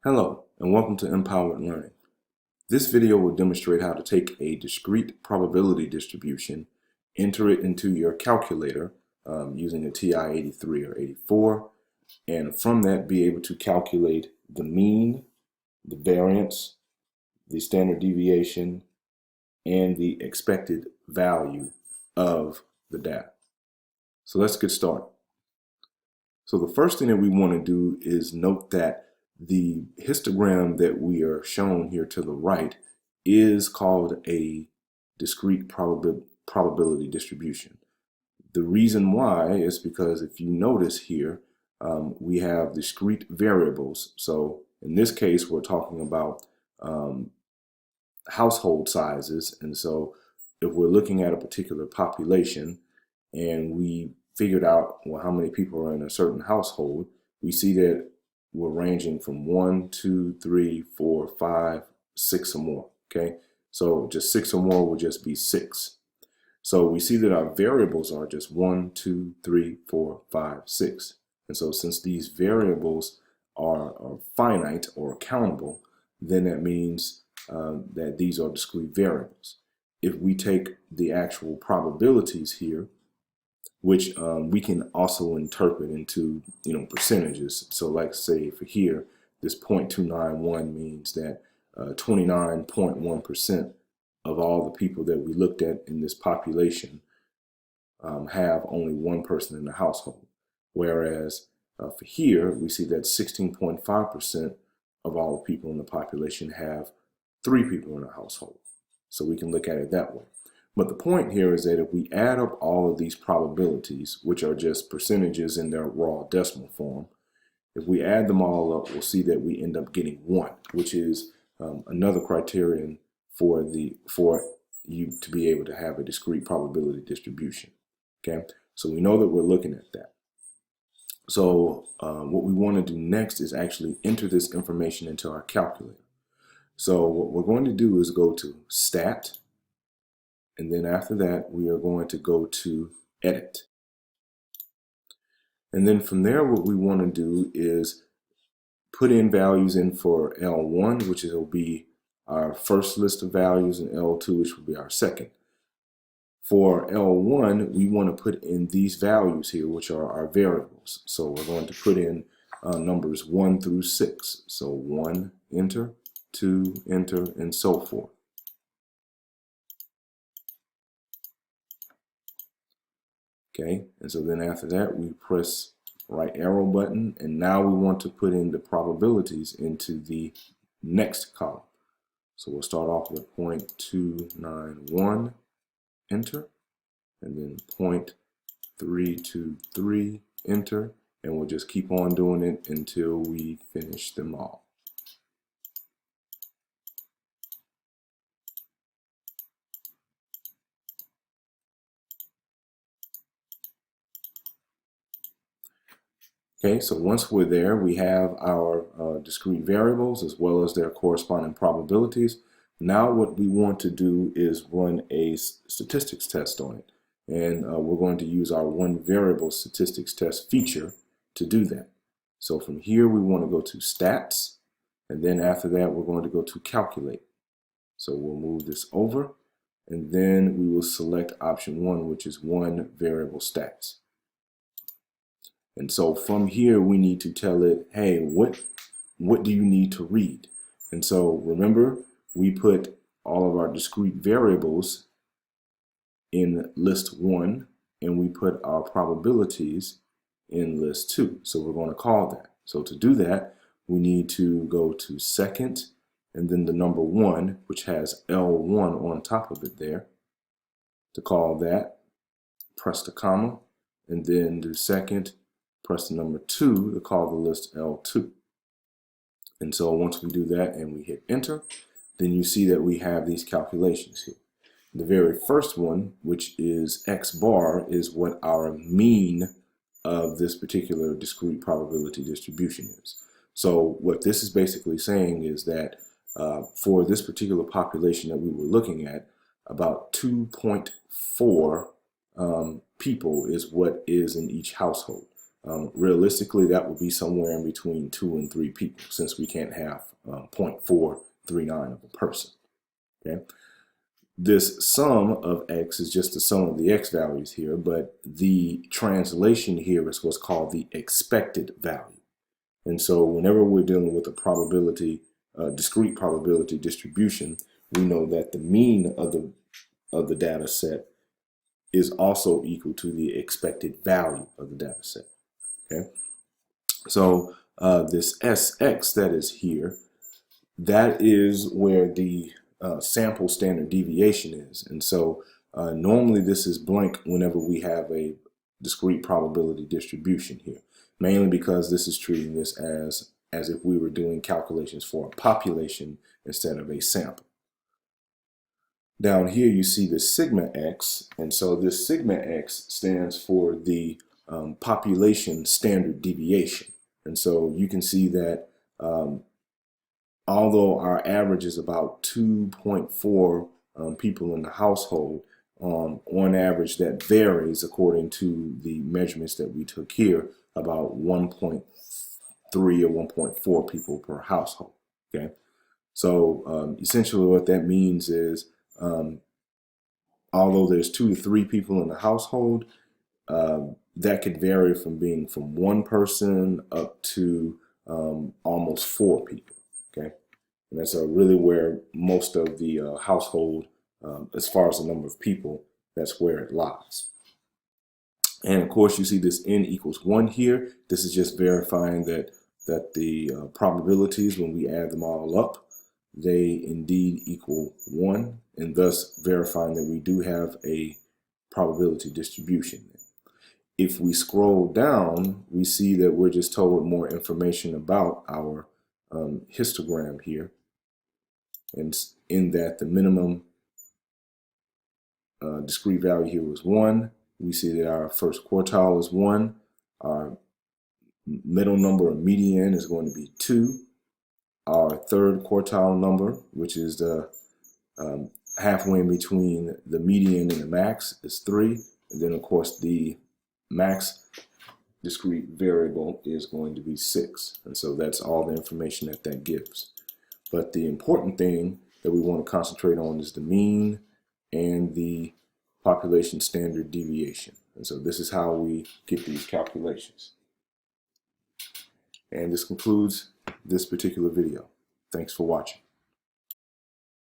Hello, and welcome to Empowered Learning. This video will demonstrate how to take a discrete probability distribution, enter it into your calculator using a TI-83 or 84, and from that be able to calculate the mean, the variance, the standard deviation, and the expected value of the data. So let's get started. So the first thing that we want to do is note that the histogram that we are shown here to the right is called a discrete probability distribution. The reason why is because if you notice here, we have discrete variables. So in this case, we're talking about household sizes. And so if we're looking at a particular population and we figured out, well, how many people are in a certain household, we see that we're ranging from 1, 2, 3, 4, 5, 6 or more. Okay, so just 6 or more will just be 6. So we see that our variables are just 1, 2, 3, 4, 5, 6. And so since these variables are finite or countable, then that means that these are discrete variables. If we take the actual probabilities here, which we can also interpret into percentages. So like say for here, this 0.291 means that 29.1% of all the people that we looked at in this population have only one person in the household. Whereas for here, we see that 16.5% of all the people in the population have 3 people in a household. So we can look at it that way. But the point here is that if we add up all of these probabilities, which are just percentages in their raw decimal form, if we add them all up, we'll see that we end up getting 1, which is another criterion for you to be able to have a discrete probability distribution. Okay, so we know that we're looking at that. So what we want to do next is actually enter this information into our calculator. So what we're going to do is go to Stat, and then after that, we are going to go to Edit. And then from there, what we want to do is put in values in for L1, which will be our first list of values, and L2, which will be our second. For L1, we want to put in these values here, which are our variables. So we're going to put in numbers 1 through 6. So 1, enter, 2, enter, and so forth. Okay, and so then after that, we press right arrow button, and now we want to put in the probabilities into the next column. So we'll start off with 0.291, enter, and then 0.323, enter, and we'll just keep on doing it until we finish them all. Okay, so once we're there, we have our discrete variables as well as their corresponding probabilities. Now what we want to do is run a statistics test on it. And we're going to use our one variable statistics test feature to do that. So from here, we want to go to Stats, and then after that, we're going to go to Calculate. So we'll move this over, and then we will select option 1, which is one variable stats. And so from here, we need to tell it, hey, what do you need to read? And so remember, we put all of our discrete variables in list 1, and we put our probabilities in list 2. So we're going to call that. So to do that, we need to go to second, and then the number 1, which has L1 on top of it there. To call that, press the comma, and then do second, press the number 2 to call the list L2. And so once we do that and we hit enter, then you see that we have these calculations here. The very first one, which is X bar, is what our mean of this particular discrete probability distribution is. So what this is basically saying is that for this particular population that we were looking at, about 2.4 people is what is in each household. Realistically, that would be somewhere in between 2 and 3 people, since we can't have 0.439 of a person. Okay. This sum of x is just the sum of the x values here, but the translation here is what's called the expected value. And so whenever we're dealing with a probability, discrete probability distribution, we know that the mean of the data set is also equal to the expected value of the data set. Okay, so this Sx that is here, that is where the sample standard deviation is. And so normally this is blank whenever we have a discrete probability distribution here, mainly because this is treating this as if we were doing calculations for a population instead of a sample. Down here you see the sigma x, and so this sigma x stands for the population standard deviation. And so you can see that although our average is about 2.4 people in the household, on average that varies according to the measurements that we took here, about 1.3 or 1.4 people per household. Okay, so essentially what that means is although there's 2 to 3 people in the household, that could vary from being from 1 person up to almost 4 people. Okay, and that's really where most of the household, as far as the number of people, that's where it lies. And of course, you see this n equals 1 here. This is just verifying that the probabilities, when we add them all up, they indeed equal 1, and thus verifying that we do have a probability distribution. If we scroll down, we see that we're just told more information about our histogram here, and in that the minimum discrete value here was 1. We see that our first quartile is 1. Our middle number or median is going to be 2. Our third quartile number, which is the halfway in between the median and the max, is 3. And then of course the max discrete variable is going to be 6. And so that's all the information that gives. But the important thing that we want to concentrate on is the mean and the population standard deviation. And so this is how we get these calculations. And this concludes this particular video. Thanks for watching.